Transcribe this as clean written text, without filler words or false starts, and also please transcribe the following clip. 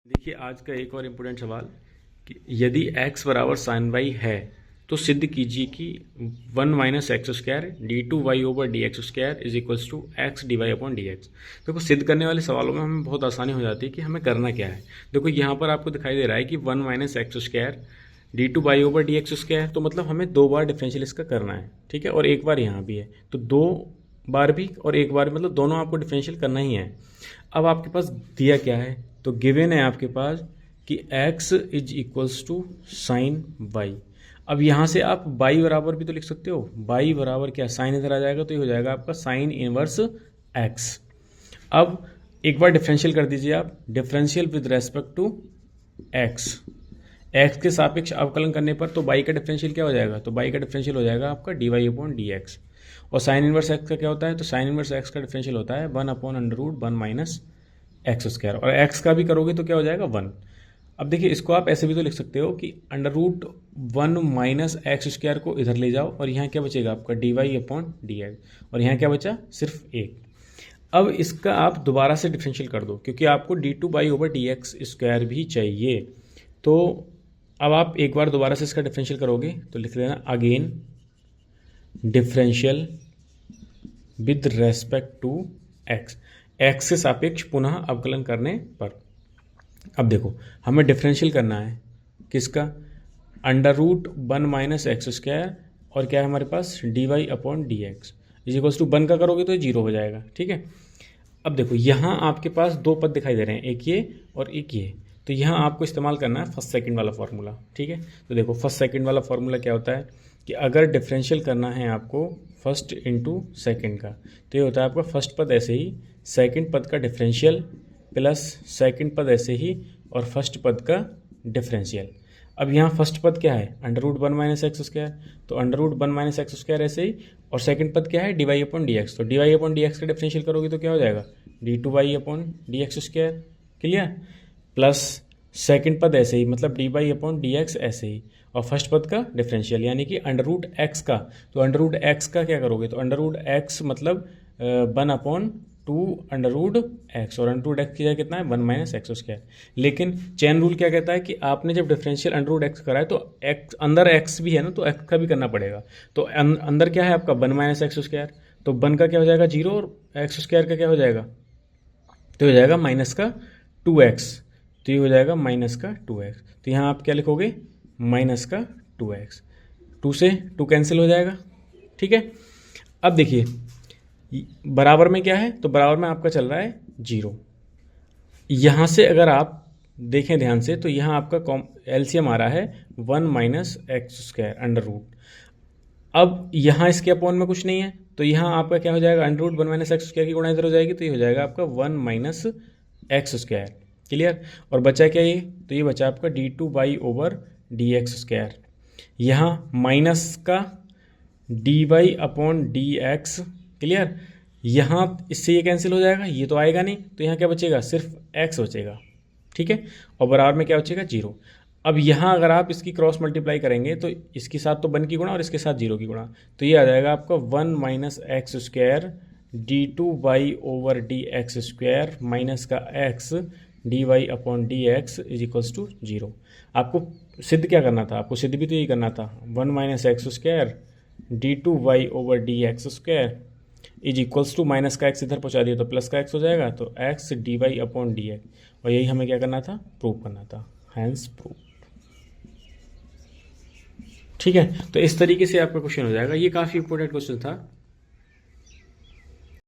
देखिए आज का एक और इम्पोर्टेंट सवाल कि यदि x बराबर साइन वाई है तो सिद्ध कीजिए कि 1 minus x square d two y over d x square is equals to x d Y upon D x. देखो सिद्ध करने वाले सवालों में हमें बहुत आसानी हो जाती है कि हमें करना क्या है। देखो यहाँ पर आपको दिखाई दे रहा है कि 1 minus x square d two y over d x square, तो मतलब हमें दो बार डिफरेंशियल इसका करना है, ठीक है, और एक बार यहाँ भी है, तो दो बार भी और एक बार मतलब दोनों आपको डिफरेंशियल करना ही है। अब आपके पास दिया क्या है, तो गिवन है आपके पास कि x is equals to sine y. अब यहाँ से आप बाई बराबर भी तो लिख सकते हो, बाई बराबर क्या, साइन इधर आ जाएगा तो ये हो जाएगा आपका साइन इनवर्स x। अब एक बार डिफरेंशियल कर दीजिए आप, differential with respect to x, x के सापेक्ष अवकलन करने पर तो बाई का डिफरेंशियल क्या हो जाएगा, तो बाई का डिफरेंशियल हो जाएगा आपका d Y upon D x. और साइन इनवर्स x का क्या होता है, तो साइन इनवर्स x का डिफरेंशियल होता है 1 upon under root 1 minus x square, और x का भी करोगे तो क्या हो जाएगा 1। अब देखिए इसको आप ऐसे भी तो लिख सकते हो कि under root 1 minus x square को इधर ले जाओ और यहाँ क्या बचेगा आपका d Y upon D x, और यहाँ क्या बचा, सिर्फ एक। अब इसका आप दोबारा से डिफरेंशियल कर दो क्योंकि आपको D two y over d x square भी चाहिए। तो अब आप एक बार दोबारा से इसका डिफरेंशियल करोगे तो लिख लेना again differential with respect to x, x के सापेक्ष पुनः अवकलन करने पर। अब देखो हमें डिफरेंशियल करना है किसका, under root 1 minus x square और क्या है हमारे पास D Y upon D x is equals to 1 का करोगे तो 0 हो जाएगा, ठीक है। अब देखो यहाँ आपके पास दो पद दिखाई दे रहे हैं, एक ये और एक ये, तो यहाँ आपको इस्तेमाल करना है फर्स्ट सेकंड वाला फॉर्मूला, ठीक है। तो देखो फर्स्ट सेकंड वाला फॉर्मूला क्या होता है कि अगर डिफरेंशियल करना है आपको फर्स्ट इंटू सेकेंड का, तो ये होता है आपका फर्स्ट पद ऐसे ही, सेकंड पद का डिफरेंशियल प्लस सेकंड पद ऐसे ही और फर्स्ट पद का डिफरेंशियल। अब यहाँ फर्स्ट पद क्या है, under root 1 minus x square, तो under root 1 minus x square ऐसे ही, और सेकंड पद क्या है D Y upon D X, तो D Y upon D X का डिफरेंशियल करोगे तो क्या हो जाएगा D two Y upon D x square, clear, plus second पद ऐसे ही मतलब D Y upon D X ऐसे ही, और फर्स्ट पद का डिफरेंशियल यानी कि अंडर रूट एक्स का, तो अंडर रूट एक्स का क्या करोगे, तो अंडर रूट एक्स मतलब 1 अपॉन 2 अंडर रूट एक्स, और अंडर रूट एक्स की जगह कितना है 1 माइनस एक्स स्क्वायर। लेकिन चेन रूल क्या कहता है कि आपने जब डिफरेंशियल अंडर रूट एक्स करा है तो एक्स अंदर एक्स भी है ना, तो एक्स का भी करना पड़ेगा। तो अंदर क्या है आपका 1 माइनस एक्स स्क्वायर, तो 1 का क्या हो जाएगा 0 और एक्स स्क्वायर का क्या हो जाएगा, तो हो जाएगा माइनस का 2x, तो ये हो जाएगा माइनस का 2x। तो यहाँ आप क्या लिखोगे माइनस का 2x, 2 से 2 कैंसिल हो जाएगा, ठीक है। अब देखिए बराबर में क्या है, तो बराबर में आपका चल रहा है 0। यहाँ से अगर आप देखें ध्यान से तो यहाँ आपका एलसीएम आ रहा है 1 minus x square under root. अब यहाँ इसके अपॉन में कुछ नहीं है तो यहाँ आपका क्या हो जाएगा, under root 1 minus x square की गुणा इधर हो जाएगी, तो ये हो जाएगा आपका 1 माइनस एक्स स्क्वायर, क्लियर। और बचा क्या ये, तो ये बचा आपका d two y over d x square, यहाँ माइनस का d Y upon D x, clear. यहाँ इससे ये कैंसिल हो जाएगा, ये तो आएगा नहीं, तो यहाँ क्या बचेगा, सिर्फ x बचेगा, ठीक है, और बराबर में क्या बचेगा 0। अब यहाँ अगर आप इसकी क्रॉस मल्टीप्लाई करेंगे तो इसके साथ तो 1 की गुणा और इसके साथ 0 की गुणा, तो ये आ जाएगा आपका 1 minus x square d two y over d x square minus का x d Y upon D x is equals to 0। आपको सिद्ध क्या करना था, आपको सिद्ध भी तो यही करना था, 1 minus x square d two y over d x square is equals to minus का एक्स इधर पहुंचा दिया तो प्लस का एक्स हो जाएगा, तो x d Y upon D x, और यही हमें क्या करना था, प्रूव करना था, हैंस प्रूव, ठीक है। तो इस तरीके से आपका क्वेश्चन हो जाएगा। ये काफ़ी इंपॉर्टेंट क्वेश्चन था।